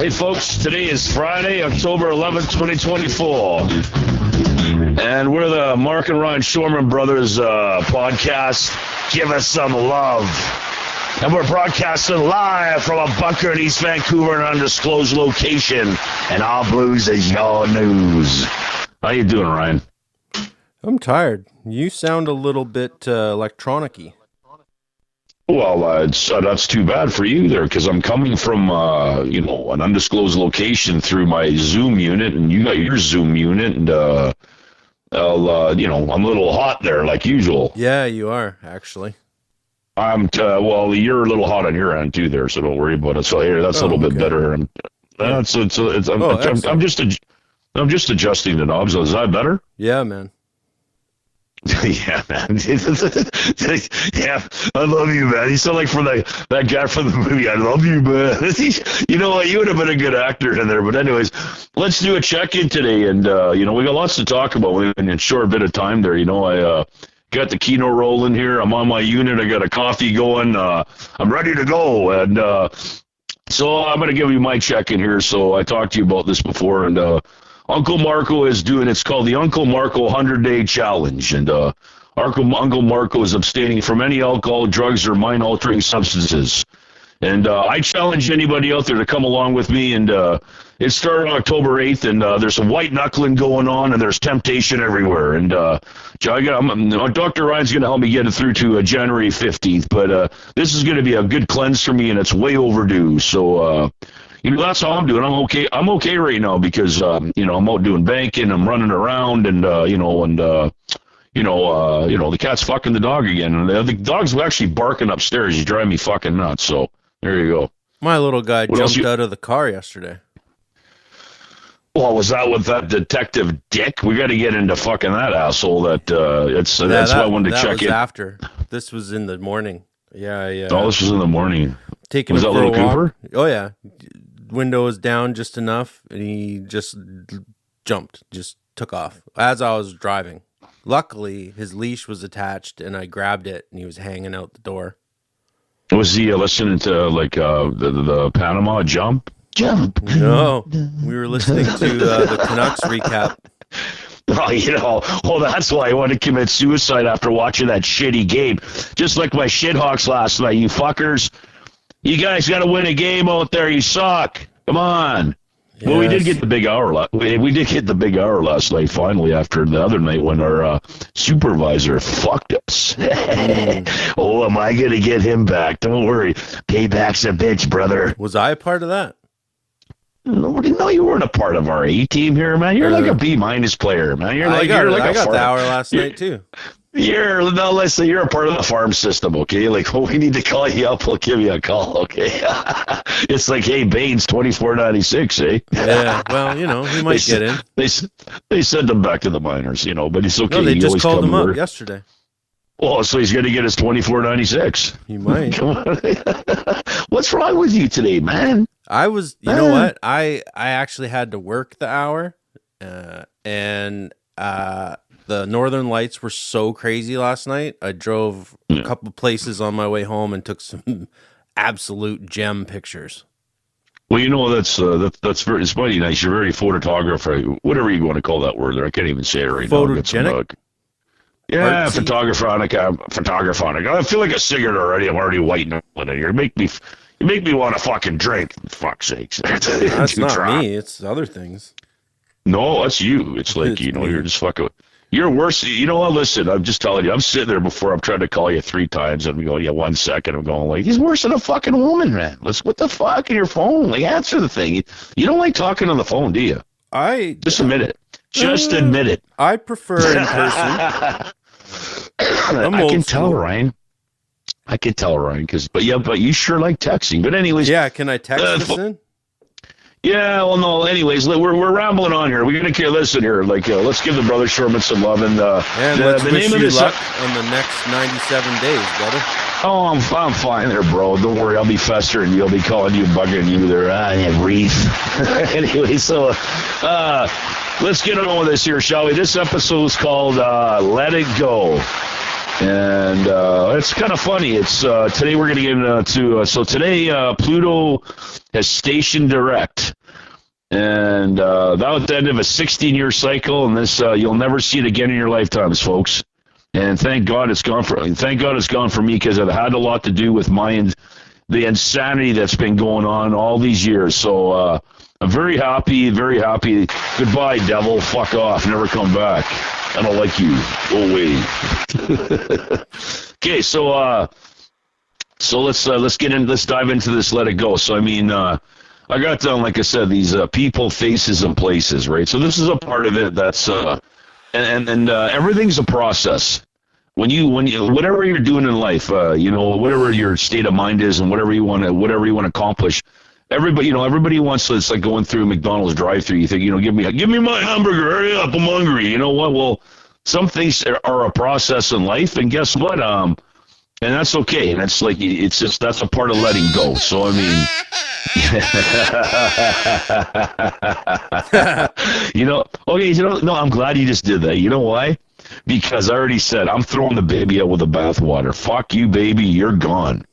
Hey folks, today is Friday, October 11th, 2024. And we're the Mark and Ryan Shorebrothers podcast. Give us some love. And we're broadcasting live from a bunker in East Vancouver, an undisclosed location. And our blues is your news. How you doing, Ryan? I'm tired. You sound a little bit electronic-y. Well, that's too bad for you there, because I'm coming from, an undisclosed location through my Zoom unit, and you got your Zoom unit, and, I'm a little hot there, like usual. Yeah, you are, actually. You're a little hot on your end, too, there, so don't worry about it. So here, that's a little bit better. I'm just adjusting the knobs. Is that better? Yeah, man. Yeah, man. Yeah, I love you, man. You sound like from that guy from the movie. I love you, man. You know what? You would have been a good actor in there. But anyways, let's do a check-in today. And, we got lots to talk about in a short bit of time there. I got the keynote rolling here. I'm on my unit. I got a coffee going. I'm ready to go. And so I'm going to give you my check-in here. So I talked to you about this before. And Uncle Marko is it's called the Uncle Marko 100-Day Challenge. And Uncle Marko is abstaining from any alcohol, drugs, or mind-altering substances. And I challenge anybody out there to come along with me. And it started October 8th, and there's some white knuckling going on, and there's temptation everywhere. And Dr. Ryan's going to help me get it through to January 15th. But this is going to be a good cleanse for me, and it's way overdue. So... that's how I'm doing. I'm okay. I'm okay right now because, I'm out doing banking. I'm running around and, the cat's fucking the dog again. And the dog's actually barking upstairs. He's driving me fucking nuts. So there you go. My little guy jumped out of the car yesterday. Well, was that with that Detective Dick? We got to get into fucking that asshole. That's why I wanted to check in. That was after. This was in the morning. Yeah. Oh, this was in the morning. Taking was that little Cooper? Oh, yeah. Window was down just enough, and he just jumped, just took off as I was driving. Luckily, his leash was attached, and I grabbed it, and he was hanging out the door. Was he listening to, the Panama Jump? No, we were listening to the Canucks recap. That's why I wanted to commit suicide after watching that shitty game. Just like my shithawks last night, you fuckers. You guys got to win a game out there. You suck. Come on. Yes. Well, we did get the big hour. We did get the big hour last night, finally, after the other night when our supervisor fucked us. Oh, am I going to get him back? Don't worry. Payback's a bitch, brother. Was I a part of that? No, you weren't a part of our A team here, man. You're like a B- player, man. I got the hour last night, too. You're a part of the farm system, okay? Like, we need to call you up, we'll give you a call, okay? It's like, hey, Baines, 24.96, eh? Yeah, well, he might get in. They sent him back to the minors, but it's okay. No, they just called him up yesterday. Oh, so he's going to get his 24.96. He might. Come on. What's wrong with you today, man? I was, know what? I actually had to work the hour, and the Northern Lights were so crazy last night. I drove a couple places on my way home and took some absolute gem pictures. Well, that's very, it's mighty nice. You're very photographer, whatever you want to call that word there. I can't even say it right now. Photogenic? Yeah, photographic. I feel like a cigarette already. I'm already white in it. You make me want to fucking drink. For fuck's sakes. That's not me. It's other things. No, that's you. It's like, you're just fucking... You're worse. You know what? Listen, I'm just telling you. I'm sitting there before I'm trying to call you 3 times, and I'm going, 1 second. I'm going like, he's worse than a fucking woman, man. What the fuck in your phone? Like, answer the thing. You don't like talking on the phone, do you? Just admit it. Just admit it. I prefer in person. I can tell, Ryan. But you sure like texting. But anyways. Yeah, can I text this in? Yeah, well, no. Anyways, we're rambling on here. We're gonna listen here. Let's give the brother Sherman some love and let's wish you luck on the next 97 days, brother. Oh, I'm fine there, bro. Don't worry, I'll be festering. You'll be calling you, bugging you there. Reef. Anyway, so let's get on with this here, shall we? This episode is called "Let It Go." And it's kind of funny. It's today we're going to get into so today Pluto has stationed direct, and that was the end of a 16-year cycle. And this you'll never see it again in your lifetimes, folks. And thank God it's gone for me, because it had a lot to do with the insanity that's been going on all these years. So I'm very happy, very happy. Goodbye, devil. Fuck off. Never come back. I don't like you. Go away. Okay, so let's get in. Let's dive into this. Let it go. So I mean, I got down, like I said, these people, faces, and places, right? So this is a part of it that's and everything's a process. When you whatever you're doing in life, whatever your state of mind is, and whatever you want to accomplish. Everybody wants to. It's like going through a McDonald's drive-thru. You think, give me my hamburger. Hurry up, I'm hungry. You know what? Well, some things are a process in life, and guess what? And that's okay. And that's that's a part of letting go. So I mean, no, I'm glad you just did that. You know why? Because I already said I'm throwing the baby out with the bathwater. Fuck you, baby. You're gone.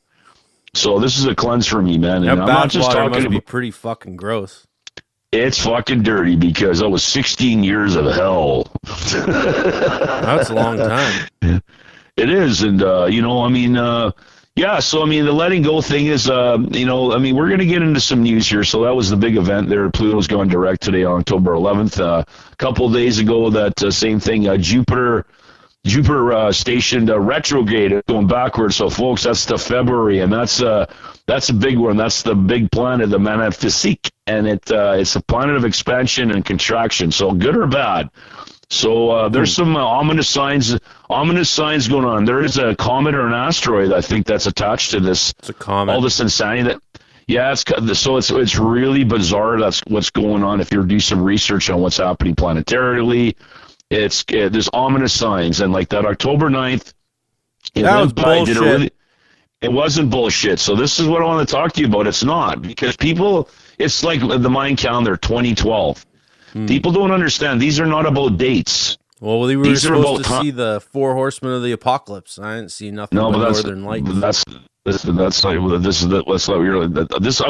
So this is a cleanse for me, man. And I'm not just talking must be pretty fucking gross. It's fucking dirty, because that was 16 years of hell. That's a long time. It is, and yeah. So I mean, the letting go thing is, we're going to get into some news here. So that was the big event there. Pluto's gone direct today on October 11th. A couple of days ago, that same thing, Jupiter stationed retrograde, going backwards. So folks, that's the February, and that's a big one. That's the big planet, the Manaphysique, and it's a planet of expansion and contraction. So good or bad. So there's some ominous signs going on. There is a comet or an asteroid, I think, that's attached to this. It's a comet. All this insanity it's really bizarre. That's what's going on. If you do some research on what's happening planetarily, there's ominous signs. And like that October 9th, that was bullshit. It wasn't bullshit. So this is what I want to talk to you about. It's not, because people, it's like the Mayan calendar 2012. People don't understand. These are not about dates. Well, we were supposed to see the 4 horsemen of the apocalypse. I didn't see nothing but Northern Lights. I'm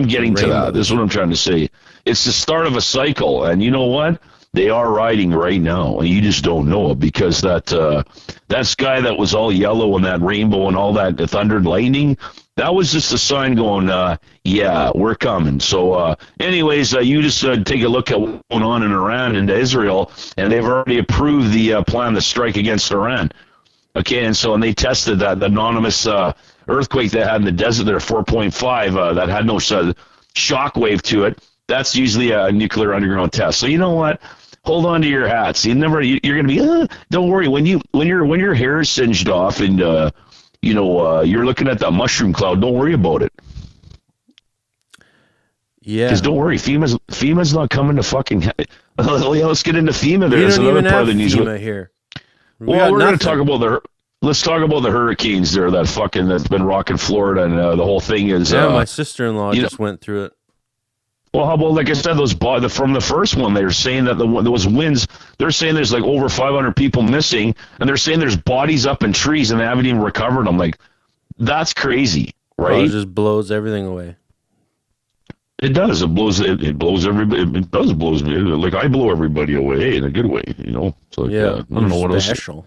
getting to that. This is what I'm trying to say. It's the start of a cycle, and you know what? They are riding right now, and you just don't know it, because that sky that was all yellow and that rainbow and all that, the thunder and lightning, that was just a sign going, yeah, we're coming. So anyways, you just take a look at what's going on in Iran and Israel, and they've already approved the plan to strike against Iran. Okay, and they tested that anonymous earthquake they had in the desert there, 4.5, that had no shock wave to it. That's usually a nuclear underground test. So you know what? Hold on to your hats. You're going to be. Don't worry, when your hair is singed off and you're looking at that mushroom cloud. Don't worry about it. Yeah. Because don't worry, FEMA's not coming to fucking. Oh yeah, let's get into FEMA. There's another part of the news. FEMA here. We're going to talk about Let's talk about the hurricanes there. That's been rocking Florida, and the whole thing is. Yeah, my sister-in-law just went through it. Well, how about, like I said, from the first one, they were saying that those winds, they're saying there's like over 500 people missing, and they're saying there's bodies up in trees, and they haven't even recovered them. Like, that's crazy, right? Oh, it just blows everything away. It does. It blows everybody. It does blows me. Like, I blow everybody away in a good way, So, yeah, I don't know what else. Special.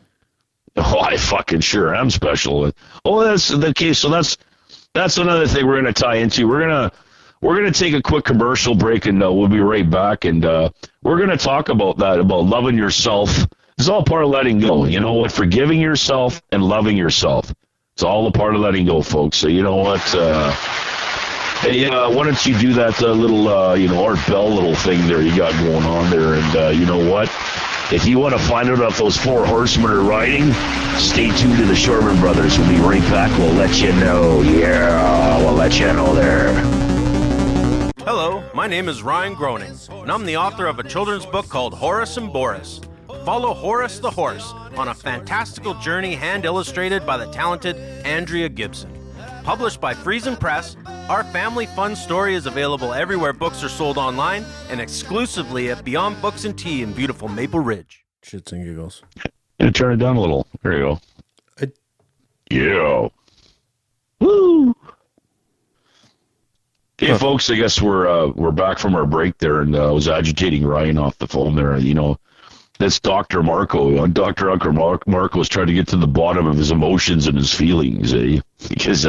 Oh, I fucking sure am special. Oh, that's the case. So that's another thing we're going to tie into. We're going to take a quick commercial break, and we'll be right back. And we're going to talk about that, about loving yourself. It's all part of letting go. You know what? Forgiving yourself and loving yourself. It's all a part of letting go, folks. So you know what? Hey, why don't you do that little, Art Bell little thing there you got going on there? And you know what? If you want to find out if those 4 horsemen are riding, stay tuned to the Shorebrothers. We'll be right back. We'll let you know. Yeah, we'll let you know there. Hello, my name is Ryan Groening, and I'm the author of a children's book called Horace and Boris. Follow Horace the Horse on a fantastical journey hand-illustrated by the talented Andrea Gibson. Published by Friesen Press, our family fun story is available everywhere books are sold online and exclusively at Beyond Books and Tea in beautiful Maple Ridge. Shits and giggles. And turn it down a little. There you go. Yeah. Woo. Hey, folks, I guess we're back from our break there, and I was agitating Ryan off the phone there. That's Dr. Marko. Dr. Uncle Marko is trying to get to the bottom of his emotions and his feelings, because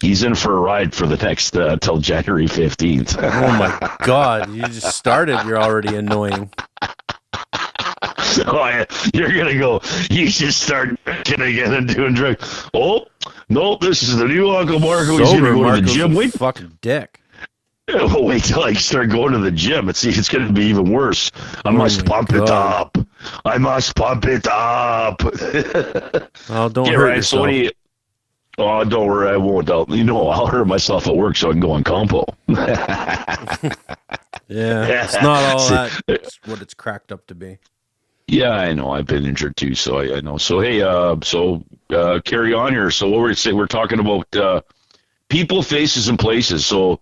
he's in for a ride for the next till January 15th. Oh, my God. You just started. You're already annoying. You're going to go, you should start drinking again and doing drugs. Oh, no, this is the new Uncle Marko. He's going to go to the gym. Wait, fucking dick. Wait till I start going to the gym. It's going to be even worse. I must pump it up. I must pump it up. Oh, don't hurt yourself. Oh, don't worry, I won't. I'll hurt myself at work so I can go on compo. Yeah, it's not all that. It's what it's cracked up to be. Yeah, I know. I've been injured too, so I know. So hey, carry on here. So what we're talking about people, faces, and places. So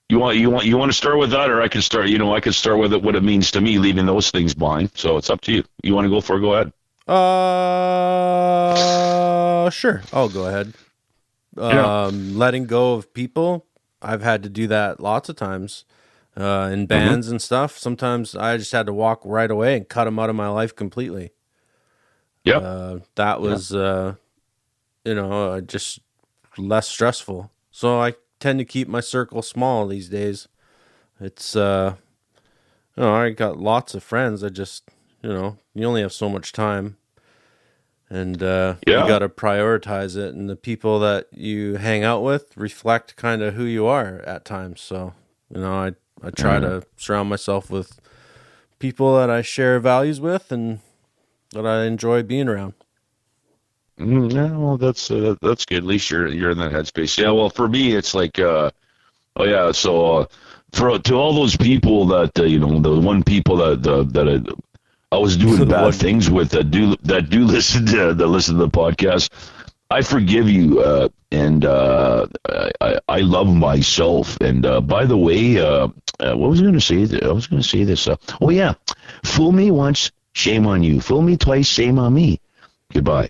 you want to start with that, or I can start. I can start with what it means to me, leaving those things behind. So it's up to you. You want to go for it? Go ahead. Sure. I'll go ahead. Yeah. Letting go of people. I've had to do that lots of times. In bands and stuff. Sometimes I just had to walk right away and cut them out of my life completely. Yep. That was, just less stressful. So I tend to keep my circle small these days. It's, I got lots of friends. I just, you only have so much time. And you got to prioritize it. And the people that you hang out with reflect kind of who you are at times. So, I try to surround myself with people that I share values with and that I enjoy being around. Yeah, well, that's good. At least you're in that headspace. Yeah. Well, for me, it's like, So to all those people that the one people that I was doing bad things with that do listen to the podcast. I forgive you, and I love myself. And by the way, what was I going to say? I was going to say this. Fool me once, shame on you. Fool me twice, shame on me. Goodbye.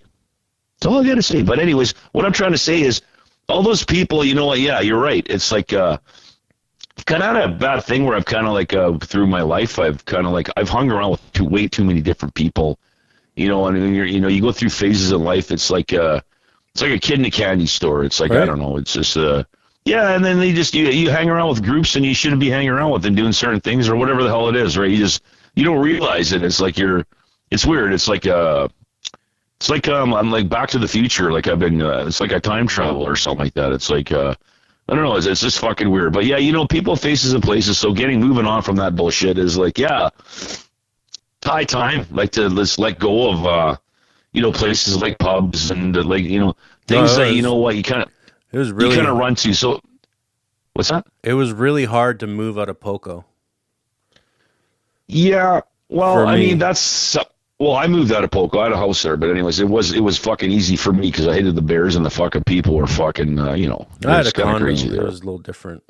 That's all I got to say. But anyways, what I'm trying to say is, all those people, you know what? Yeah, you're right. It's like kind of a bad thing where I've kind of like through my life, I've hung around with way too many different people. And you go through phases in life. It's like a kid in a candy store. It's like, right. I don't know. It's just, and then they just, you hang around with groups and you shouldn't be hanging around with them doing certain things or whatever the hell it is, right? You don't realize it. It's like it's weird. It's like I'm like Back to the Future. Like I've been, it's like a time travel or something like that. It's like, I don't know. It's just fucking weird. But yeah, people, faces, and places. So moving on from that bullshit is like, high time. Like to just let go of, places like pubs and things that you kind of run to. So, what's that? It was really hard to move out of Poco. Yeah, well, I mean I moved out of Poco. I had a house there, but anyways, it was fucking easy for me because I hated the bears and the fucking people were fucking I had a condo. It was a little different.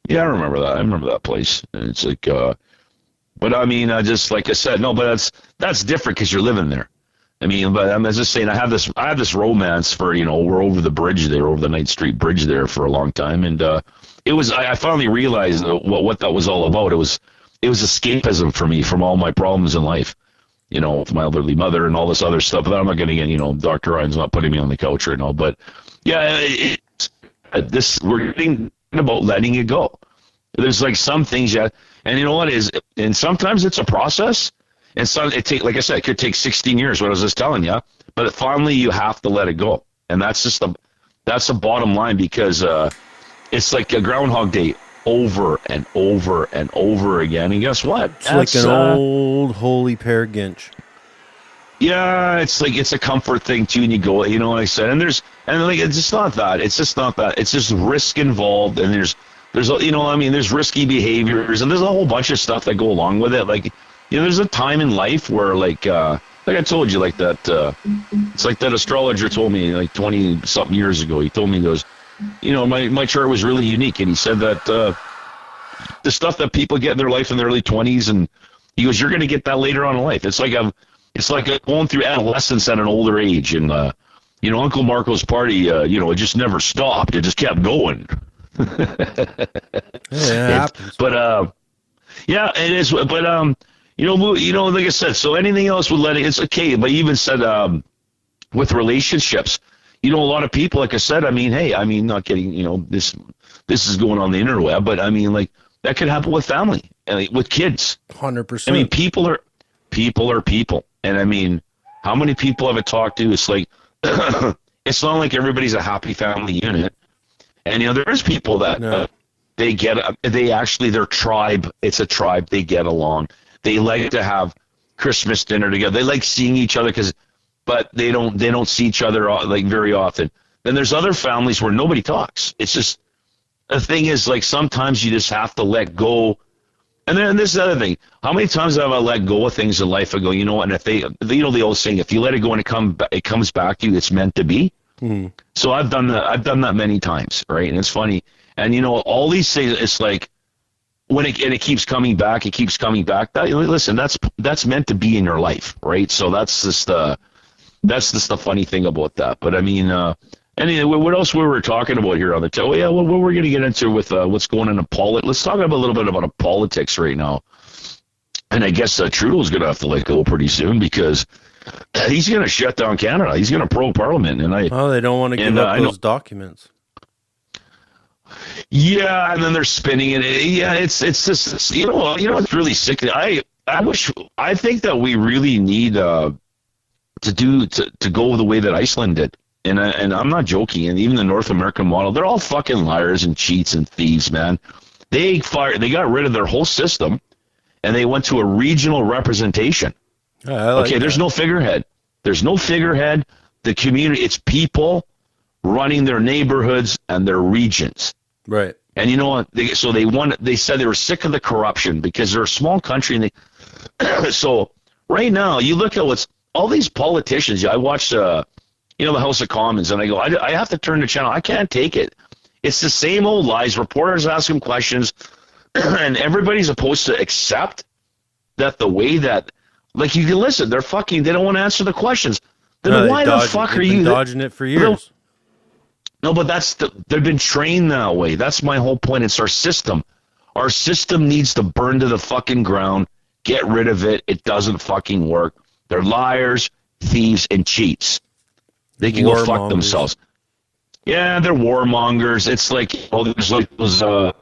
Yeah, I remember that. I remember that place. And it's like, but I mean, just like I said, no, but that's different because you're living there. I mean, but I'm just saying, I have this romance for, we're over the bridge there, over the Ninth Street Bridge there for a long time. And, I finally realized what that was all about. It was escapism for me from all my problems in life, with my elderly mother and all this other stuff. But I'm not getting in, Dr. Ryan's not putting me on the couch right now, but yeah, we're getting about letting it go. There's like some things and you know what is, and sometimes it's a process. And so like I said, it could take 16 years, what I was just telling you. But finally, you have to let it go. And that's the bottom line because it's like a Groundhog Day over and over and over again. And guess what? It's like an old holy Peer Gynt. Yeah, it's like it's a comfort thing too. And you go, what I said. And it's just not that. It's just not that. It's just risk involved. And there's there's risky behaviors. And there's a whole bunch of stuff that go along with it. Like, there's a time in life where, like I told you, like that, it's like that astrologer told me, like 20-something years ago. He told me, he goes, my chart was really unique. And he said that the stuff that people get in their life in their early 20s, and he goes, you're going to get that later on in life. It's like going through adolescence at an older age. And Uncle Marco's party, it just never stopped. It just kept going. Yeah, it happens. But yeah, it is. But like I said, so anything else with letting, it's okay. But you even said with relationships, a lot of people, like I said, not getting, this is going on the interweb, but I mean, like that could happen with family, with kids. 100%. I mean, people are people, and I mean, how many people have I talked to? It's like it's not like everybody's a happy family unit, and there's people that their tribe. It's a tribe. They get along. They like to have Christmas dinner together. They like seeing each other but they don't see each other like very often. Then there's other families where nobody talks. It's just the thing is, like, sometimes you just have to let go. And then this is the other thing. How many times have I let go of things in life and go, and if the old saying, if you let it go and it comes back to you, it's meant to be. Mm. So I've done that many times, right? And it's funny. And all these things, it's like when it keeps coming back, it keeps coming back. Listen, that's meant to be in your life, right? So that's just the funny thing about that. But I mean, anyway, what else we were talking about here on the show? Yeah, what we're going to get into with what's going on in politics. Let's talk about a little bit about politics right now. And I guess Trudeau's going to have to let go pretty soon because he's going to shut down Canada. He's going to pro Parliament, and they don't want to give up those documents. Yeah, and then they're spinning it. Yeah, it's just it's really sick. I think that we really need to go the way that Iceland did. And I'm not joking. And even the North American model, they're all fucking liars and cheats and thieves, man. They got rid of their whole system, and they went to a regional representation. There's no figurehead. There's no figurehead. The community, it's people running their neighborhoods and their regions. Right. And you know what? They said they were sick of the corruption because they're a small country. And so right now, you look at all these politicians. I watched, the House of Commons, and I go, I have to turn the channel. I can't take it. It's the same old lies. Reporters ask them questions, and everybody's supposed to accept that the way that, like, you can listen. They don't want to answer the questions. Then why the fuck are you dodging it for years? No, but they've been trained that way. That's my whole point. It's our system. Our system needs to burn to the fucking ground. Get rid of it. It doesn't fucking work. They're liars, thieves, and cheats. They can go fuck themselves. Yeah, they're warmongers. It's like there's like those the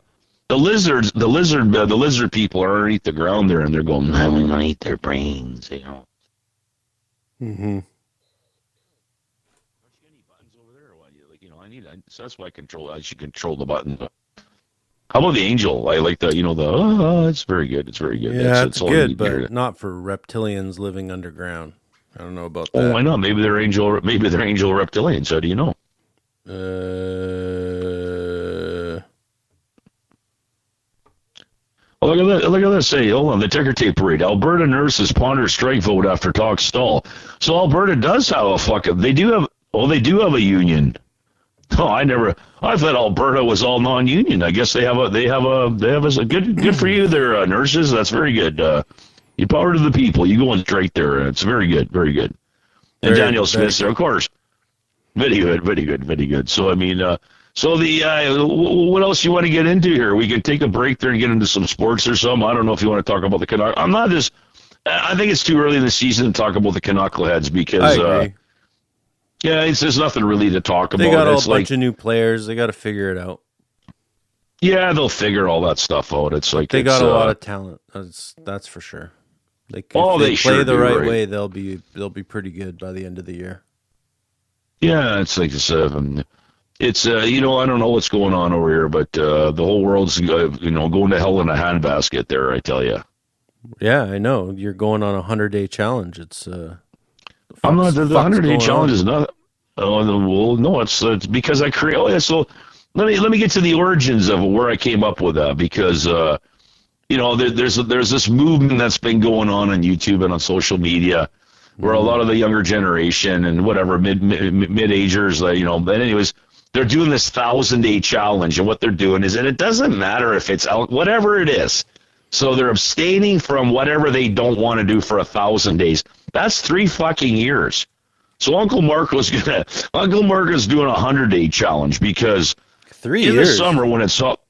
lizard people are underneath the ground there, and they're going, I'm gonna eat their brains, Mm-hmm. So that's why I should control the button. How about the angel? I like it's very good. It's very good. Yeah, it's good, but not for reptilians living underground. I don't know about that. Oh, why not? Maybe they're angel reptilians. How do you know? Oh, look at this. Hey, hold on. The ticker tape parade. Alberta nurses ponder strike vote after talks stall. So Alberta does have they do have a union. Oh, I thought Alberta was all non-union. I guess they have a good for you there, nurses. That's very good. You power to the people. You go on straight there. It's very good, very good. And Daniel Smith there, of course. Very good, very good, very good. So, I mean, what else you want to get into here? We can take a break there and get into some sports or something. I don't know if you want to talk about the Canucks. I think it's too early in the season to talk about the Knuckleheads because, I agree. there's nothing really to talk about. They got a bunch of new players. They got to figure it out. Yeah, they'll figure all that stuff out. It's like they got a lot of talent. That's for sure. They play the right way. They'll be pretty good by the end of the year. Yeah, it's like it's I don't know what's going on over here, but the whole world's going to hell in a handbasket there. I tell you. Yeah, I know. You're going on a 100-day challenge. It's I'm not. The 100-day challenge is not. Oh, well, no, it's because I create. Oh, yeah. So let me get to the origins of where I came up with that because there's this movement that's been going on YouTube and on social media where a lot of the younger generation and whatever mid-agers, but anyways, they're doing this 1,000-day challenge, and what they're doing is, and it doesn't matter if it's whatever it is. So they're abstaining from whatever they don't want to do for 1,000 days. That's 3 fucking years. So Uncle Marko's doing a 100-day challenge because 3 in years. the summer when it's up,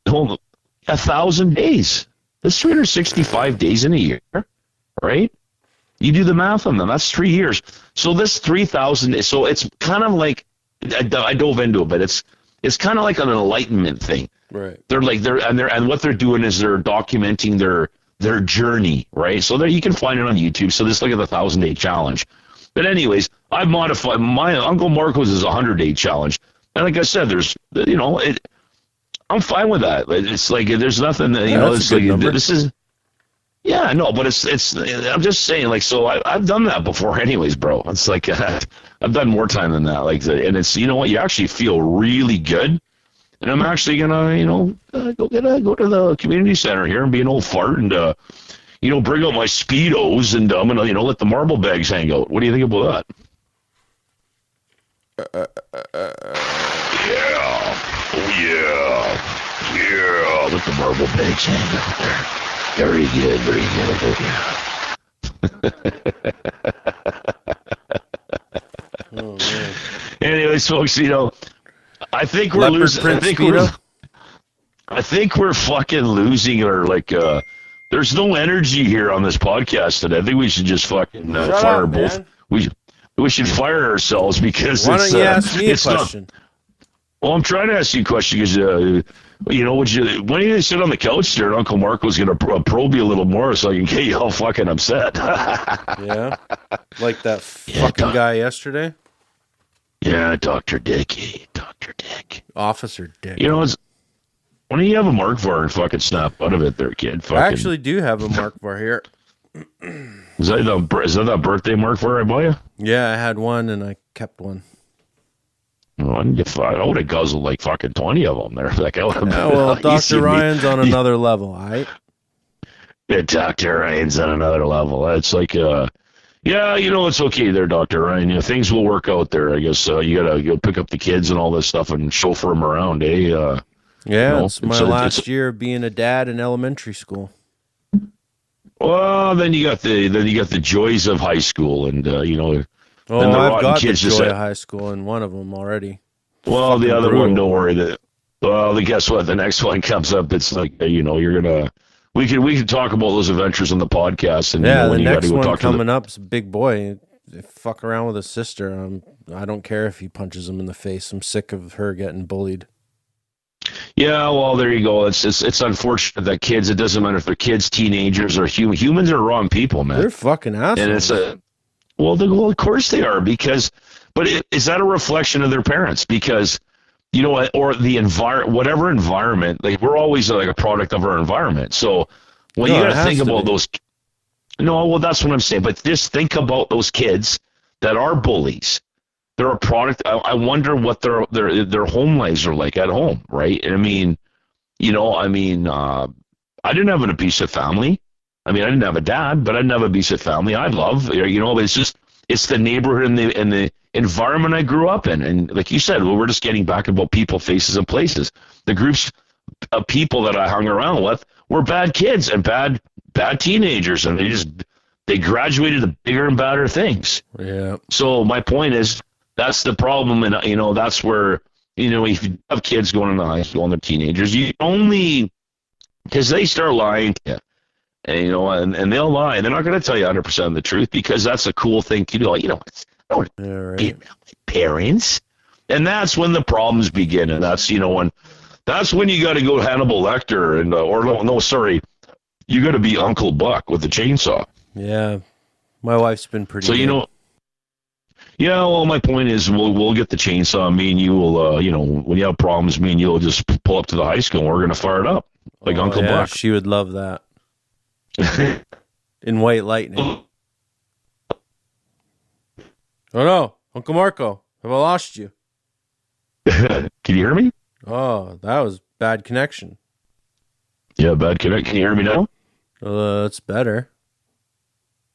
1,000 days. That's 365 days in a year, right? You do the math on them. That's 3 years. So this 3,000. So it's kind of like I dove into it, but it's kind of like an enlightenment thing. Right. And what they're doing is they're documenting their journey, right? So there you can find it on YouTube. So this look at the 1,000-day challenge. But anyways, I've modified my Uncle Marko's is a 100-day challenge, and like I said, there's I'm fine with that. It's like there's nothing that, it's like number. this is. Yeah, no, but it's. I'm just saying, like, so I've done that before, anyways, bro. It's like I've done more time than that, like, and it's what you actually feel really good. And I'm actually gonna, go to the community center here and be an old fart and bring out my Speedos and I'm gonna let the marble bags hang out. What do you think about that? Yeah, oh yeah, let the marble bags hang out there. Very good, very good. Oh, man. Anyways, folks, I think we're Leopard losing. print Speedo? I think we're fucking losing our there's no energy here on this podcast today. I think we should just fucking fire up, both. Man. We should fire ourselves because Why don't you ask me a question? Well, I'm trying to ask you a question because when you sit on the couch there, Uncle Marko's going to probe you a little more so I can get you all fucking upset. Yeah, like that fucking guy yesterday. Yeah, Dr. Dick. Dr. Dick. Officer Dick. Why don't you have a Markvar and fucking snap out of it there, kid? Fucking. I actually do have a Markvar here. Is that that birthday Markvar I bought you? Yeah, I had one and I kept one. Oh, I would have guzzled like fucking 20 of them there. Like, Dr. Ryan's on another level, all right? Yeah, Dr. Ryan's on another level. It's like, it's okay there, Dr. Ryan. Things will work out there. I guess you got to go pick up the kids and all this stuff and chauffeur them around, eh? It's my last year of being a dad in elementary school. Well, then you got the joys of high school, and I've got the joy of high school in one of them already. Well, the other one, don't worry. Guess what? The next one comes up. It's like you're gonna. We can talk about those adventures on the podcast, and the next one coming up is a big boy. Fuck around with his sister. I don't care if he punches him in the face. I'm sick of her getting bullied. Yeah, well, there you go. It's unfortunate that kids. It doesn't matter if they're kids, teenagers, or humans are wrong people, man. They're fucking assholes. And of course they are but is that a reflection of their parents? Because or the whatever environment, like we're always like a product of our environment. So when you got to think about those. No, well, that's what I'm saying. But just think about those kids that are bullies. They're a product. I wonder what their home lives are like at home, right? And I didn't have an abusive family. I didn't have a dad, but I didn't have an abusive family. I love, but it's the neighborhood and the environment I grew up in. And like you said, we're just getting back about people, faces, and places. The groups of people that I hung around with were bad kids and bad teenagers, and they graduated to bigger and badder things. Yeah. So my point is, that's the problem, and that's where if you have kids going into high school and they're teenagers, you only because they start lying to you, and they'll lie. They're not going to tell you 100% of the truth because that's a cool thing to do. I don't be around my parents, and that's when the problems begin, and that's when you got to go Hannibal Lecter and you got to be Uncle Buck with the chainsaw. Yeah, my wife's been pretty. So good. Yeah, well, my point is we'll get the chainsaw. Me and you will, when you have problems, me and you will just pull up to the high school and we're going to fire it up like Uncle Buck. She would love that. In White Lightning. Oh, no. Uncle Marko, have I lost you? Can you hear me? Oh, that was bad connection. Yeah, bad connection. Can you hear me now? It's better.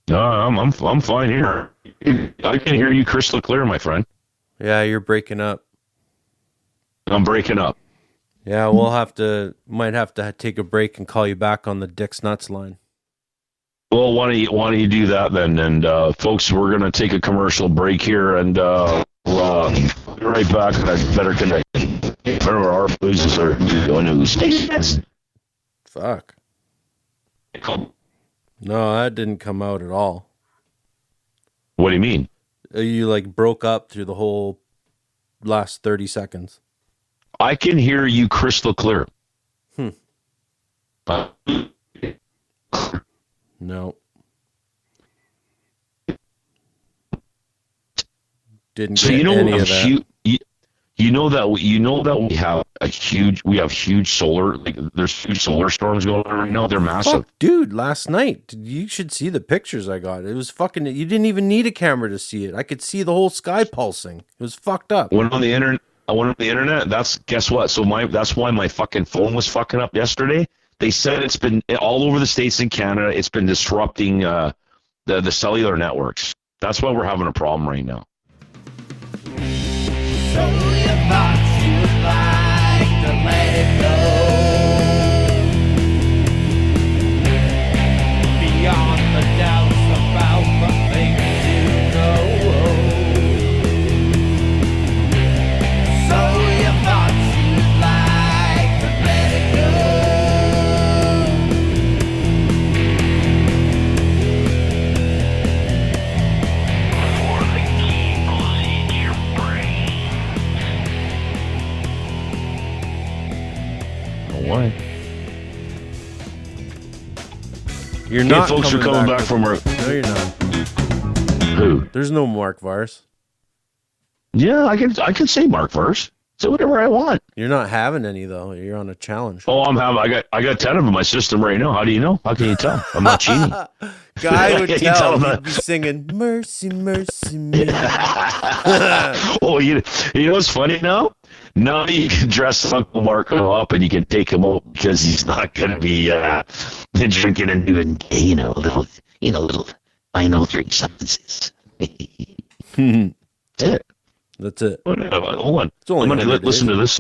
No, I'm fine here. I can hear you crystal clear, my friend. Yeah, you're breaking up. I'm breaking up. Yeah, might have to take a break and call you back on the Dick's Nuts line. Well, why don't you do that then? And folks, we're gonna take a commercial break here, and we'll be right back on a better connection. Remember, our losers are going to Fuck. No, that didn't come out at all. What do you mean? You like broke up through the whole last 30 seconds. I can hear you crystal clear. No. Didn't So get you know any of that. you know that we have huge solar, like there's huge solar storms going on right now. They're massive. Fuck, dude, last night, you should see the pictures I got. It was fucking, you didn't even need a camera to see it. I could see the whole sky pulsing. It was fucked up. I went on the internet. Guess what? So that's why my fucking phone was fucking up yesterday. They said it's been all over the States and Canada. It's been disrupting the cellular networks. That's why we're having a problem right now. So you thought you would like to let it go beyond the doubts about the things you know. So you thought you'd like to let it go. Before the cables hit your brain. Why? You're not folks are coming back from our... No, you're not. Who? There's no Mark Vars. Yeah, I can say Mark first. Say whatever I want. You're not having any, though. You're on a challenge. Oh, I got 10 of them in my system right now. How do you know? How can you tell? I'm not cheating. Guy would You tell. tell He'd be singing, mercy, mercy me. Oh, you know what's funny now? Now you can dress Uncle Marko up and you can take him out because he's not going to be drinking and doing, little 903 substances. That's it. That's it. Hold on. It's only I'm going to 100 listen to this.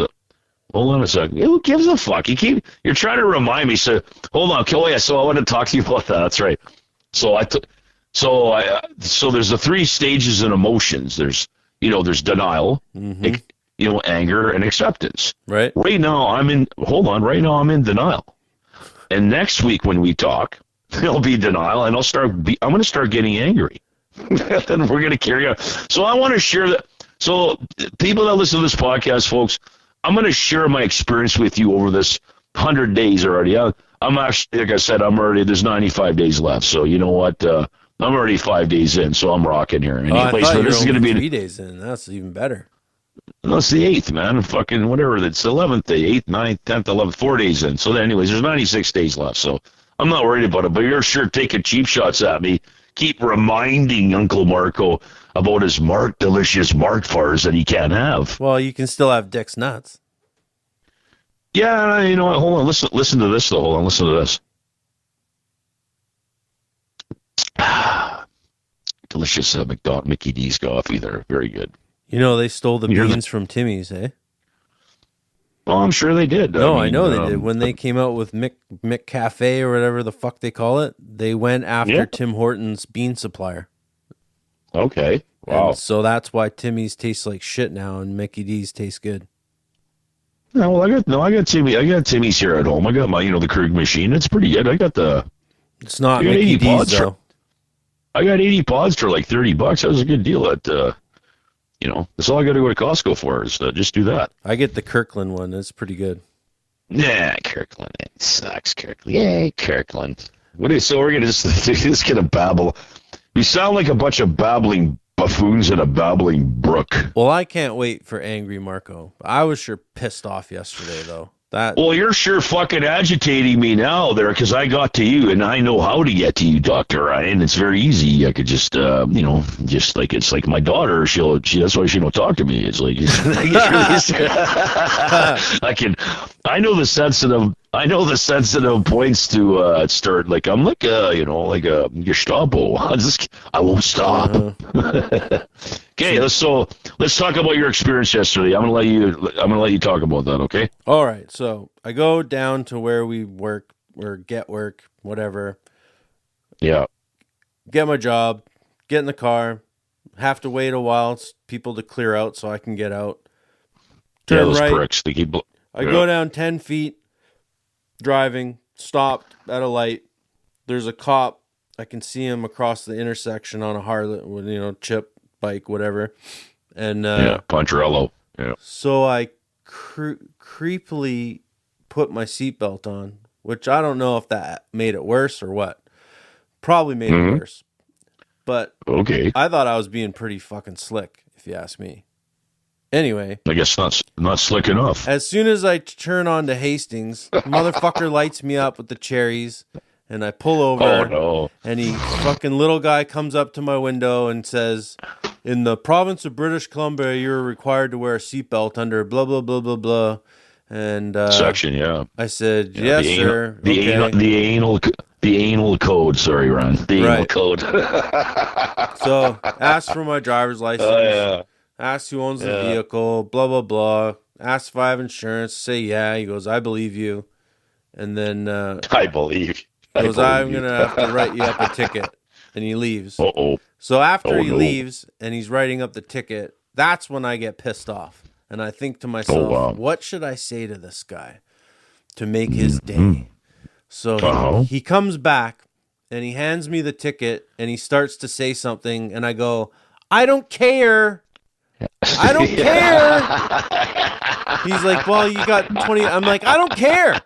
Hold on a second. Who gives a fuck? You're trying to remind me. So hold on. Oh yeah. So I want to talk to you about that. That's right. So there's the three stages in emotions. There's denial, anger, and acceptance. Right. Right now I'm in denial. And next week when we talk, there'll be denial, and I'm going to start getting angry. Then we're going to carry on. So I want to share that. So people that listen to this podcast, folks, I'm going to share my experience with you over this 100 days already. I'm actually, like I said, there's 95 days left. So you know what? I'm already 5 days in, so I'm rocking here. Anyways, this is going to be 3 days in. That's even better. No, it's the 8th, man. Fucking whatever. It's the 11th day, 8th, 9th, 10th, 11th, 4 days in. So anyways, there's 96 days left. So I'm not worried about it, but you're sure taking cheap shots at me. Keep reminding Uncle Marko about his delicious Mark bars that he can't have. Well, you can still have Dick's nuts. Yeah, you know what? Hold on. Listen to this, though. Hold on. Listen to this. Delicious Mickey D's coffee there. Very good. You know, they stole the beans from Timmy's, eh? Oh, I'm sure they did. No, I know they did. When they came out with Mick Cafe or whatever the fuck they call it, they went after Tim Hortons' bean supplier. Okay. Wow. And so that's why Timmy's tastes like shit now and Mickey D's taste good. No, well, I got Timmy's here at home. I got my, the Krug machine. It's pretty good. It's not Mickey D's though. I got 80 pods for like $30. That was a good deal. That's all I got to go to Costco for is just do that. I get the Kirkland one. It's pretty good. Nah, Kirkland. It sucks, Kirkland. Yay, Kirkland. So we're going to just going to babble. You sound like a bunch of babbling buffoons in a babbling brook. Well, I can't wait for Angry Marko. I was sure pissed off yesterday, though. Well, you're sure fucking agitating me now there because I got to you and I know how to get to you, Dr. Ryan. It's very easy. I could just, it's like my daughter. That's why she don't talk to me. It's like, I know the sensitive points to start. Like, I'm like a Gestapo. I won't stop. Okay, let's talk about your experience yesterday. I'm gonna let you talk about that. Okay. All right. So I go down to where we work or get work, whatever. Yeah. get my job, get in the car, have to wait a while, people to clear out so I can get out. Yeah, Turn those right. pricks. They keep. I go down 10 feet, driving, stopped at a light. There's a cop. I can see him across the intersection on a Harley, chip, bike, whatever. And Poncherello. Yeah. so I creepily put my seatbelt on, which I don't know if that made it worse or what. Probably made it worse. But Okay. I thought I was being pretty fucking slick, if you ask me. Anyway, I guess not slick enough. as soon as I turn on to Hastings, motherfucker lights me up with the cherries, and I pull over. Oh no! And he fucking little guy comes up to my window and says, "In the province of British Columbia, you're required to wear a seatbelt under blah blah blah blah blah." And Section, yeah. I said, "Yes, sir." The anal code. Sorry, Ron. The anal code. So ask for my driver's license. Oh yeah. Ask who owns the vehicle, blah, blah, blah. Ask if I have insurance. Say, yeah. He goes, I believe you. And then I believe. he goes, I'm going to have to write you up a ticket. And he leaves. Uh-oh. So after he leaves and he's writing up the ticket, that's when I get pissed off. And I think to myself, what should I say to this guy to make his day? So he comes back and he hands me the ticket and he starts to say something. And I go, I don't care. I don't care. He's like, well, you got 20. I'm like, I don't care.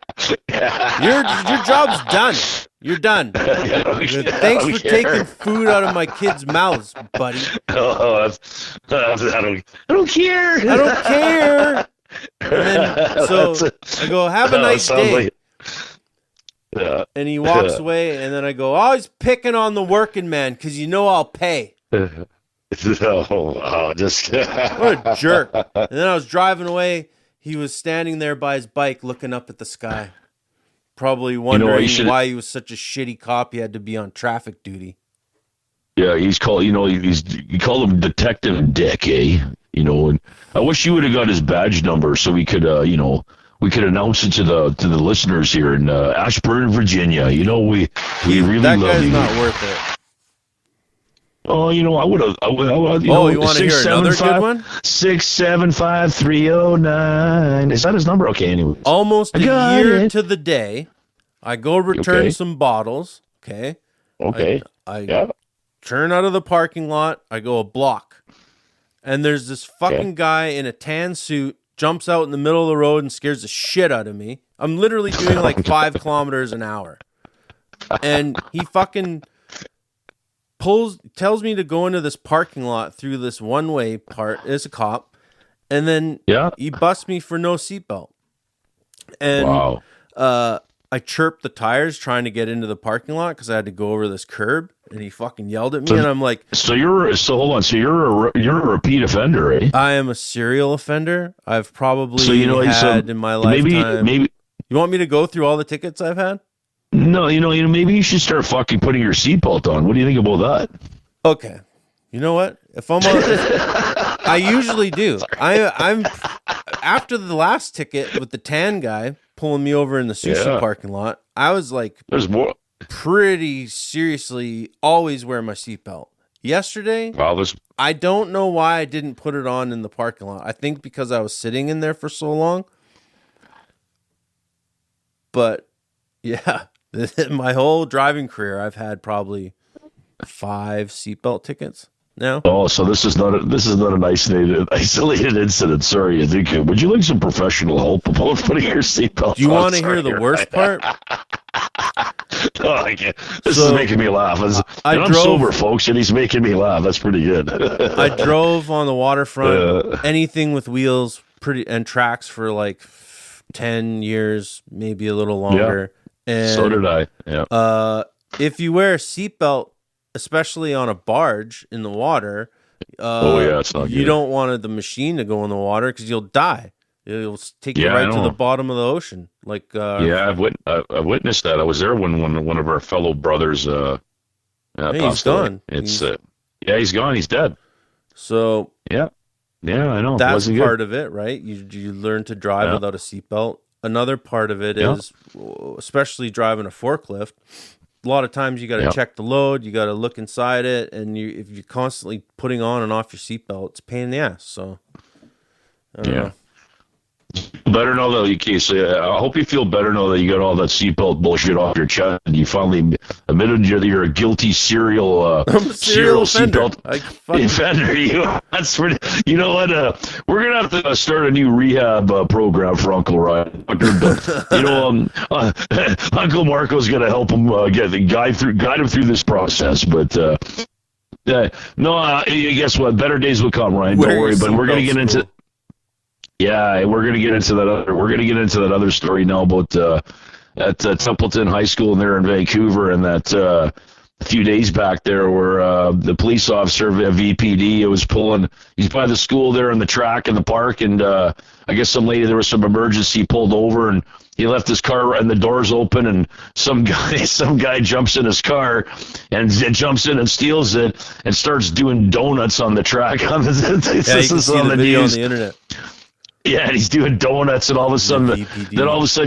Your job's done. You're done. Thanks for taking food out of my kids' mouths, buddy. I don't care. I don't care. And then, so I go, have a nice day. And he walks away, and then I go, always picking on the working man because I'll pay. Just What a jerk. And then I was driving away. He was standing there by his bike looking up at the sky. Probably wondering why he was such a shitty cop. He had to be on traffic duty. Yeah, he's called, you call him Detective Dick, eh? And I wish you would have got his badge number so we could, we could announce it to the listeners here in Ashburn, Virginia. We really that love guy's you. not worth it. Oh, I would have. You want to hear another good one? 675-309. Is that his number? Okay, anyway. Almost a year to the day, I go return some bottles. Okay. Okay. I turn out of the parking lot. I go a block. And there's this fucking guy in a tan suit, jumps out in the middle of the road and scares the shit out of me. I'm literally doing like 5 kilometers an hour. And he fucking tells me to go into this parking lot through this one-way part. It's a cop. And then he busts me for no seatbelt. And I chirped the tires trying to get into the parking lot because I had to go over this curb. And he fucking yelled at me, and I'm like, hold on. So you're a repeat offender, eh? I am a serial offender. I've probably had in my lifetime. Maybe you want me to go through all the tickets I've had? No, maybe you should start fucking putting your seatbelt on. What do you think about that? Okay, you know what? If I'm on, I usually do. I'm after the last ticket with the tan guy pulling me over in the sushi parking lot. I was like, there's more. Pretty seriously, always wear my seatbelt. Yesterday, I don't know why I didn't put it on in the parking lot. I think because I was sitting in there for so long. But yeah, my whole driving career, I've had probably 5 seatbelt tickets now. Oh, so this is not an isolated incident. Sorry, would you like some professional help about putting your seatbelt on? Do you want to hear the worst part? Oh, I can't. This is making me laugh. I'm sober, folks, and he's making me laugh. That's pretty good. I drove on the waterfront, anything with wheels, and tracks for like 10 years, maybe a little longer. Yeah. And so did I. Yeah. If you wear a seatbelt, especially on a barge in the water, it's not good. You don't want the machine to go in the water because you'll die. It'll take you right to the bottom of the ocean. Like I've witnessed that. I was there when one of our fellow brothers he's gone. He's gone. He's dead. So yeah, I know. That's part of it, right? You learn to drive without a seatbelt. Another part of it is, especially driving a forklift. a lot of times you got to Yeah. check the load, you got to look inside it, and if you're constantly putting on and off your seatbelt, it's a pain in the ass. So, I don't know. Better know that you case. I hope you feel better now that you got all that seatbelt bullshit off your chest and you finally admitted you're a guilty serial serial offender. seatbelt Like, fuck. offender. That's pretty. You know what? We're gonna have to start a new rehab program for Uncle Ryan. You know, Uncle Marko's gonna help him guide him through this process. But guess what? Better days will come, Ryan. Don't worry. But we're gonna get into. Yeah, we're gonna get into that other story now about at Templeton High School and there in Vancouver, and that a few days back there where the police officer of VPD he's by the school there in the track in the park, and I guess there was some emergency, pulled over, and he left his car and the doors open, and some guy jumps in his car and jumps in and steals it and starts doing donuts on the track on the You can see the video on the internet. Yeah, and he's doing donuts, and all of a sudden,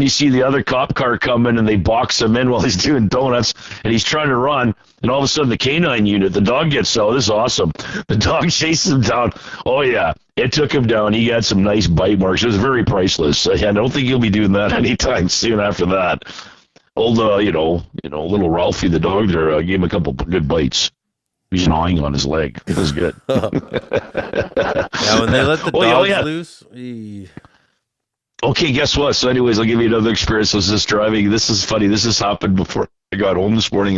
you see the other cop car come in, and they box him in while he's doing donuts, and he's trying to run, and all of a sudden, the canine unit, the dog gets out. This is awesome. The dog chases him down. Oh yeah, it took him down. He got some nice bite marks. It was very priceless. I don't think he'll be doing that anytime soon after that. Old, little Ralphie, the dog there, gave him a couple good bites. He's gnawing on his leg. It was good. Yeah, when they let the dogs loose. Okay, guess what? So anyways, I'll give you another experience. I was just driving. This is funny. This has happened before I got home this morning.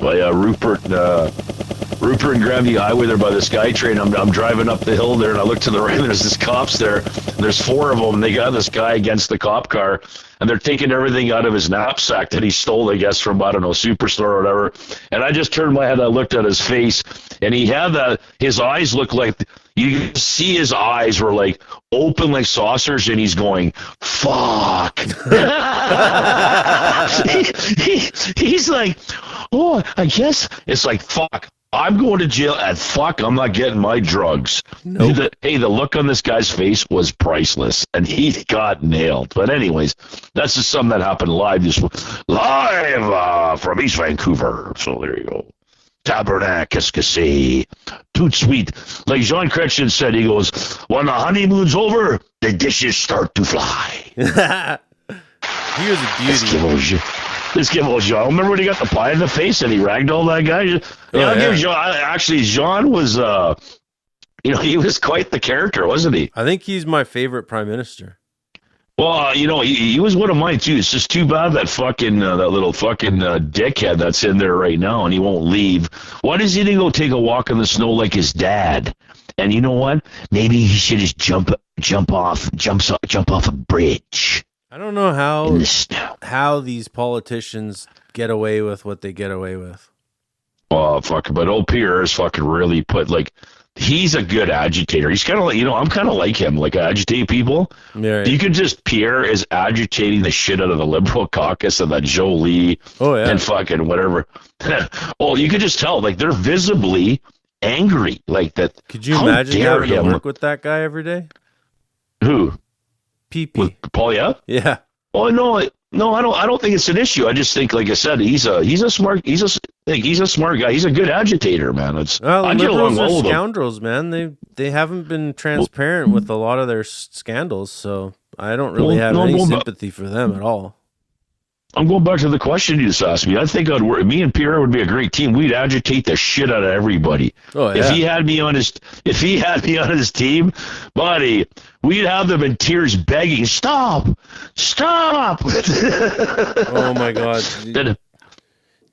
By Rupert and Granby Highway there by the SkyTrain. I'm driving up the hill there, and I look to the right, and there's this cops there. And there's four of them, and they got this guy against the cop car, and they're taking everything out of his knapsack that he stole, I guess, from, I don't know, Superstore or whatever. And I just turned my head, I looked at his face, and he had his eyes looked like, you could see his eyes were like open like saucers, and he's going, fuck. He's like, oh, I guess it's like, fuck, I'm going to jail, and fuck, I'm not getting my drugs. Nope. The look on this guy's face was priceless, and he got nailed. But anyways, that's just something that happened live from East Vancouver. So there you go. Tabernacle, qu'est-ce tout sweet. Like Jean Chrétien said, he goes, when the honeymoon's over, the dishes start to fly. He was a beauty. Let's give old Jean. Remember when he got the pie in the face and he ragdolled that guy? Give Jean. Actually, Jean was, he was quite the character, wasn't he? I think he's my favorite prime minister. Well, he was one of mine too. It's just too bad that fucking that little fucking dickhead that's in there right now, and he won't leave. Why does he go take a walk in the snow like his dad? And you know what? Maybe he should just jump off a bridge. I don't know how these politicians get away with what they get away with. Oh, fuck. But old Pierre is fucking really he's a good agitator. He's kind of like, I'm kind of like him, like agitate people. Yeah, right. You could Pierre is agitating the shit out of the Liberal caucus and that Jolie and fucking whatever. Well, you could just tell, like, they're visibly angry, like that. Could you imagine having to work with that guy every day? Who? PP. With Paul, yeah? Yeah. Oh, no, I don't think it's an issue. I just think, like I said, he's a smart guy. He's a good agitator, man. I get along well with scoundrels, man. They haven't been transparent with a lot of their scandals, so I don't really have any sympathy for them at all. I'm going back to the question you just asked me. I think me and Pierre would be a great team. We'd agitate the shit out of everybody. Oh, yeah. If he had me on his team, buddy, we'd have them in tears begging, stop. Oh my God.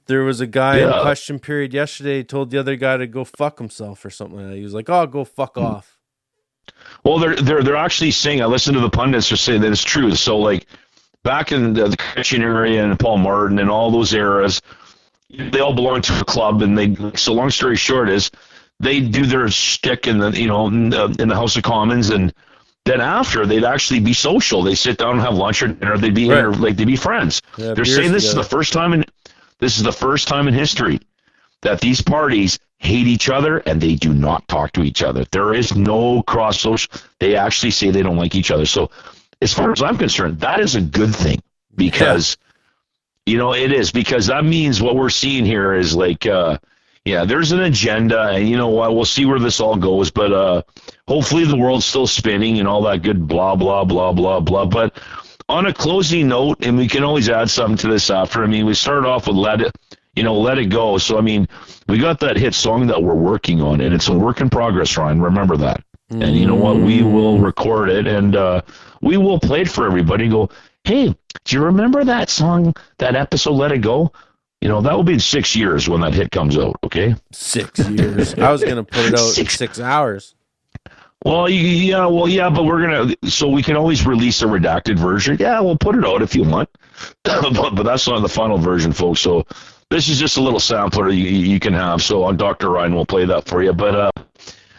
There was a guy in question period yesterday told the other guy to go fuck himself or something like that. He was like, "Oh, go fuck off." Well, they're actually saying, I listened to the pundits are saying that it's true. So, like, back in the Christian area and Paul Martin and all those eras, they all belong to a club, and so long story short is they do their shtick in the House of Commons, and then after they'd actually be social. They sit down and have lunch or dinner. They'd be friends. Yeah, they're saying this is the first time in history that these parties hate each other and they do not talk to each other. There is no cross social. They actually say they don't like each other. So as far as I'm concerned, that is a good thing, because It is, because that means what we're seeing here is like, there's an agenda, and you know what? We'll see where this all goes, but hopefully the world's still spinning and all that good blah, blah, blah, blah, blah. But on a closing note, and we can always add something to this after, I mean, we started off with Let It Go. So, I mean, we got that hit song that we're working on, and it's a work in progress, Ryan. Remember that. And you know what? We will record it, and we will play it for everybody and go, hey, do you remember that song, that episode, Let It Go? That will be in 6 years when that hit comes out, okay? 6 years. I was going to put it out in 6 hours. Well, but we're going to, so we can always release a redacted version. Yeah, we'll put it out if you want. but that's not the final version, folks. So this is just a little sampler you can have. So on Dr. Ryan, we'll play that for you. But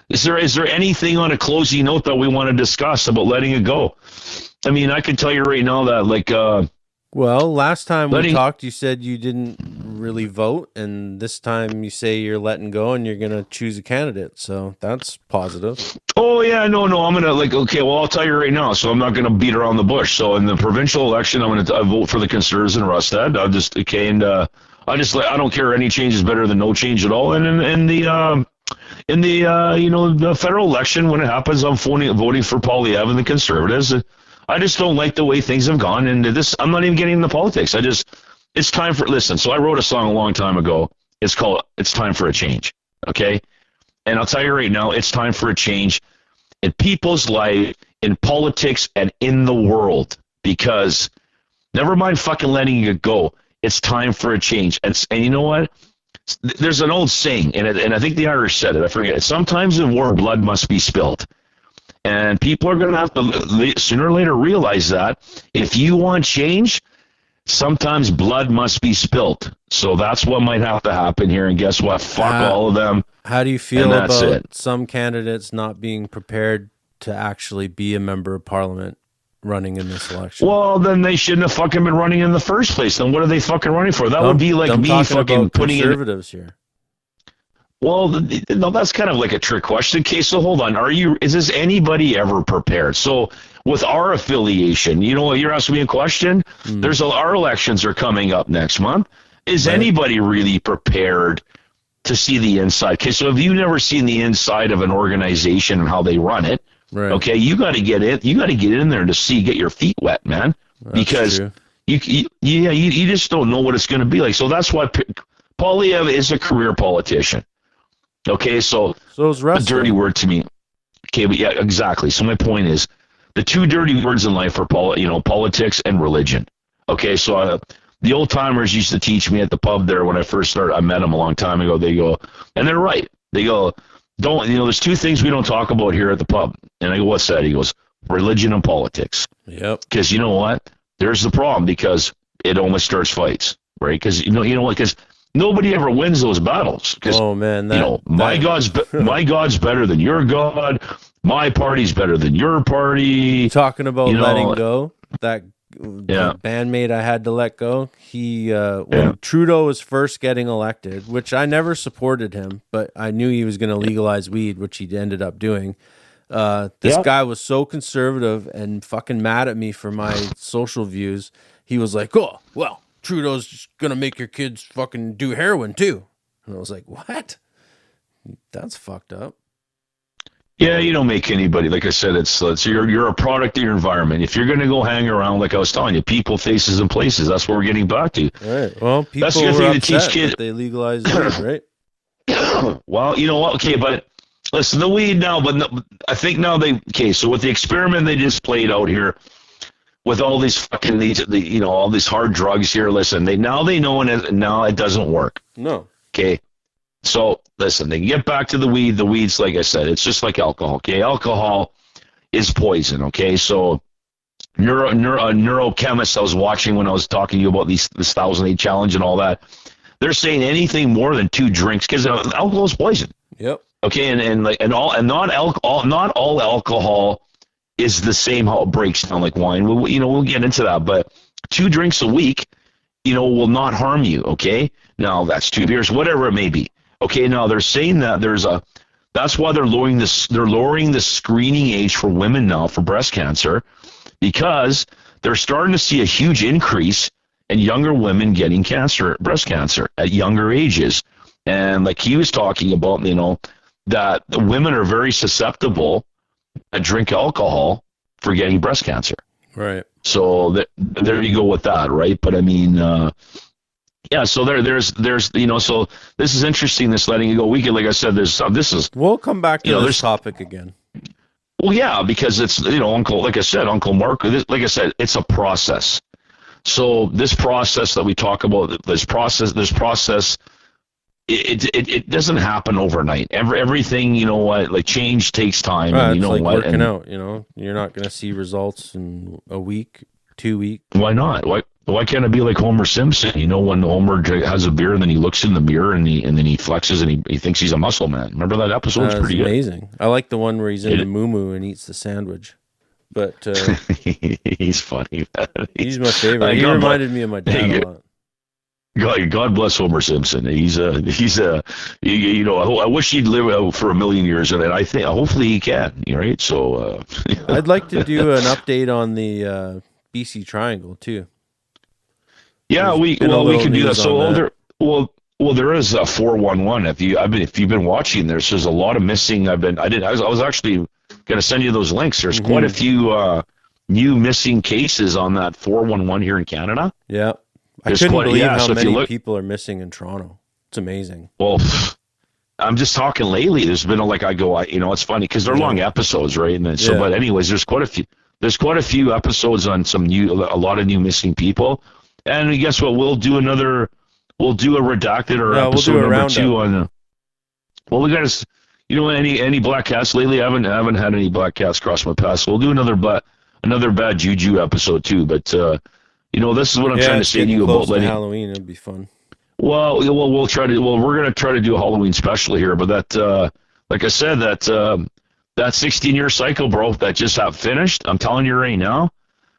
is there anything on a closing note that we want to discuss about letting it go? I mean, I can tell you right now that, like... well, last time we talked, you said you didn't really vote, and this time you say you're letting go and you're going to choose a candidate, so that's positive. Oh, yeah, no, I'm going to, okay, well, I'll tell you right now, so I'm not going to beat around the bush. So in the provincial election, I'm going to vote for the Conservatives in Rustad. I don't care, any change is better than no change at all. And in the federal election, when it happens, I'm voting for Polyev and the Conservatives. I just don't like the way things have gone, and I'm not even getting into politics. It's time for, listen, so I wrote a song a long time ago. It's called It's Time for a Change, okay? And I'll tell you right now, it's time for a change in people's life, in politics, and in the world, because never mind fucking letting it go. It's time for a change. And you know what? There's an old saying, and I think the Irish said it, I forget it. Sometimes in war, blood must be spilled. And people are going to have to sooner or later realize that if you want change, sometimes blood must be spilt. So that's what might have to happen here. And guess what? Fuck all of them. How do you feel about some candidates not being prepared to actually be a member of parliament running in this election? Well, then they shouldn't have fucking been running in the first place. Then what are they fucking running for? That would be like me fucking putting conservatives here. Well, no, that's kind of like a trick question. Okay, so hold on. Is this anybody ever prepared? So with our affiliation, you're asking me a question. Our elections are coming up next month. Is anybody really prepared to see the inside? Okay, so if you've never seen the inside of an organization and how they run it, right. Okay, you got to get it. You got to get in there to get your feet wet, man. Because true. You just don't know what it's going to be like. So that's why Polyev is a career politician. Okay, so is wrestling. A dirty word to me. Okay, but yeah, exactly. So my point is, the two dirty words in life are politics and religion. Okay, so the old timers used to teach me at the pub there when I first started. I met them a long time ago. They go, and they're right. They go, there's two things we don't talk about here at the pub. And I go, what's that? He goes, religion and politics. Yep. Because you know what? There's the problem, because it only starts fights, right? Because you know what? Because nobody ever wins those battles. Oh man, my God's better than your God. My party's better than your party. Talking about letting go, that bandmate I had to let go. When Trudeau was first getting elected, which I never supported him, but I knew he was going to legalize weed, which he ended up doing. This guy was so conservative and fucking mad at me for my social views. He was like, "Oh, well, Trudeau's just gonna make your kids fucking do heroin too." And I was like, what? That's fucked up. Yeah, you don't make anybody, like I said, you're a product of your environment. If you're gonna go hang around, like I was telling you, people, faces, and places, that's what we're getting back to. Right. Well, people that's the thing to teach kids. They legalized weed, right? Well, you know what? Okay, but listen, the weed now, I think now so with the experiment they just played out here, with all these fucking all these hard drugs here, listen, they know, and now it doesn't work. No. Okay. So listen, they can get back to the weed. The weed's, like I said, it's just like alcohol. Okay, alcohol is poison. Okay, so neurochemists I was watching when I was talking to you about this 1,000-day challenge and all that, they're saying anything more than 2 drinks, because alcohol is poison. Yep. Okay, not all alcohol is the same how it breaks down like wine. We'll get into that, but 2 drinks a week, will not harm you. Okay, now that's 2 beers, whatever it may be. Okay, now they're saying that that's why they're lowering the screening age for women now for breast cancer, because they're starting to see a huge increase and younger women getting breast cancer at younger ages. And like he was talking about, that the women are very susceptible to drink alcohol for getting breast cancer. Right. So there you go with that, right? But I mean, yeah. So there's so this is interesting. This letting it go weekend, like I said, We'll come back to this topic again. Well, yeah, because it's Uncle Marko. Like I said, it's a process. So this process that we talk about, this process, it doesn't happen overnight. Everything, like change takes time. Right, and it's like working out. You're not going to see results in a week, 2 weeks. Why not? Why can't it be like Homer Simpson? When Homer has a beer and then he looks in the mirror and then he flexes and he thinks he's a muscle man. Remember that episode? It's pretty amazing. I like the one where he's in the moo and eats the sandwich. But he's funny, man. He's my favorite. He reminded me of my dad a lot. God bless Homer Simpson. I wish he'd live for a million years, and I think hopefully he can. Right? So I'd like to do an update on the BC Triangle too. Yeah, we can do that. So there is a 411. If you've been watching, there's a lot of missing. I was actually going to send you those links. There's quite a few new missing cases on that 411 here in Canada. Yeah. I couldn't believe how many people are missing in Toronto. It's amazing. Well, I'm just talking lately. There's been it's funny because they're long episodes, right? And then, but anyways, there's quite a few episodes on a lot of new missing people. And guess what? We'll do a redacted or episode number 2 on. Well, we got to, any black cats lately? I haven't had any black cats cross my path. So we'll do another bad juju episode too. But this is what I'm trying to say to you about Halloween. It'd be fun. Well, we're going to try to do a Halloween special here. But that, like I said, that 16-year cycle, bro, that just finished. I'm telling you right now.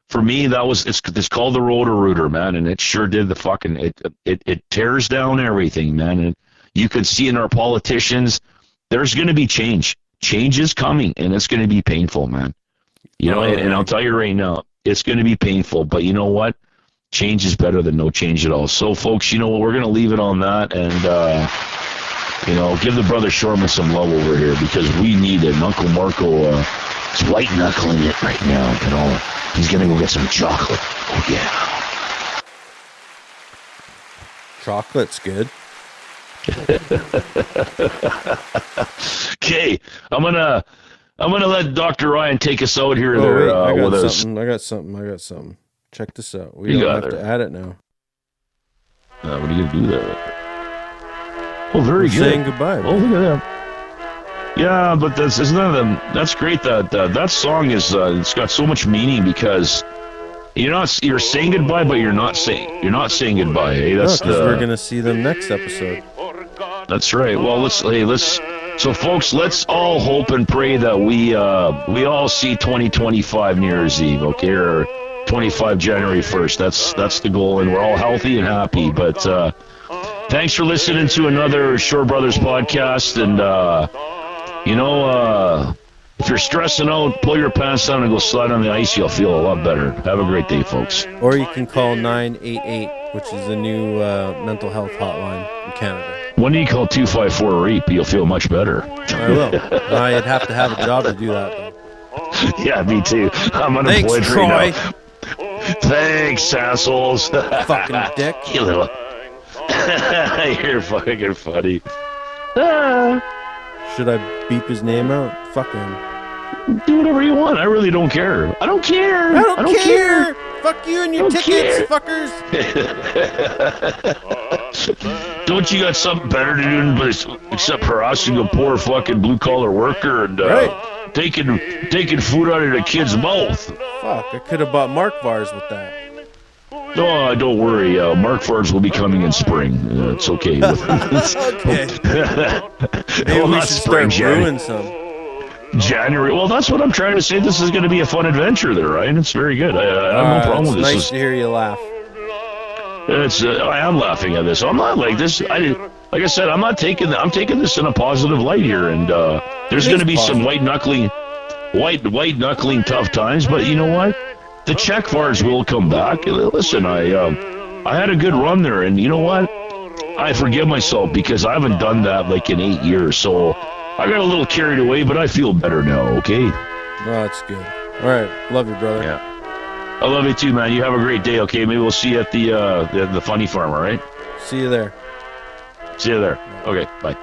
For me, it's called the Roto-Rooter, man, and it sure did the fucking it tears down everything, man. And you can see in our politicians, there's going to be change. Change is coming, and it's going to be painful, man. And I'll tell you right now, it's going to be painful. But you know what? Change is better than no change at all. So, folks, we're going to leave it on that, and give the brother Shoreman some love over here because we need it. And Uncle Marko is white knuckling it right now, He's going to go get some chocolate. Oh, yeah. Chocolate's good. Okay, I'm gonna let Dr. Ryan take us out here. I got something. Check this out. We don't have to add it now. What are you gonna do there? Oh, very good. Saying goodbye. Oh, look at that. Yeah, but that's great. That song is it's got so much meaning because you're saying goodbye, but you're not saying goodbye. Hey, we're gonna see them next episode. That's right. Well, so folks, let's all hope and pray that we all see 2025 New Year's Eve, okay, or 25 January 1st. That's the goal, and we're all healthy and happy. But thanks for listening to another Shorebrothers podcast, and if you're stressing out, pull your pants down and go slide on the ice. You'll feel a lot better. Have a great day, folks. Or you can call 988, which is the new mental health hotline in Canada. When you call 254-REAP, you'll feel much better. I will. I'd have to have a job to do that, though. Yeah, me too. I'm unemployed right now. Thanks, assholes. Fucking dick. You little... You're fucking funny. Should I beep his name out? Fuck him. Do whatever you want. I really don't care. I don't care. I don't care. Fuck you and your tickets, fuckers. Don't you got something better to do except harassing a poor fucking blue-collar worker and taking food out of the kid's mouth? Fuck, I could have bought Mark Vars with that. No, don't worry. Mark Vars will be coming in spring. It's okay. Okay. Maybe we should start brewing some. January. Well, that's what I'm trying to say. This is going to be a fun adventure there, right? It's very good. I have no problem with this. It's nice to hear you laugh. I am laughing at this. I'm not like this. Like I said, I'm taking this in a positive light here, and there's going to be some white knuckling tough times. But you know what? The check bars will come back. Listen, I had a good run there, and you know what? I forgive myself because I haven't done that like in 8 years, so I got a little carried away, but I feel better now, okay? Oh, that's good. All right. Love you, brother. Yeah. I love you too, man. You have a great day, okay? Maybe we'll see you at the funny farm, all right? See you there. See you there. Okay, bye.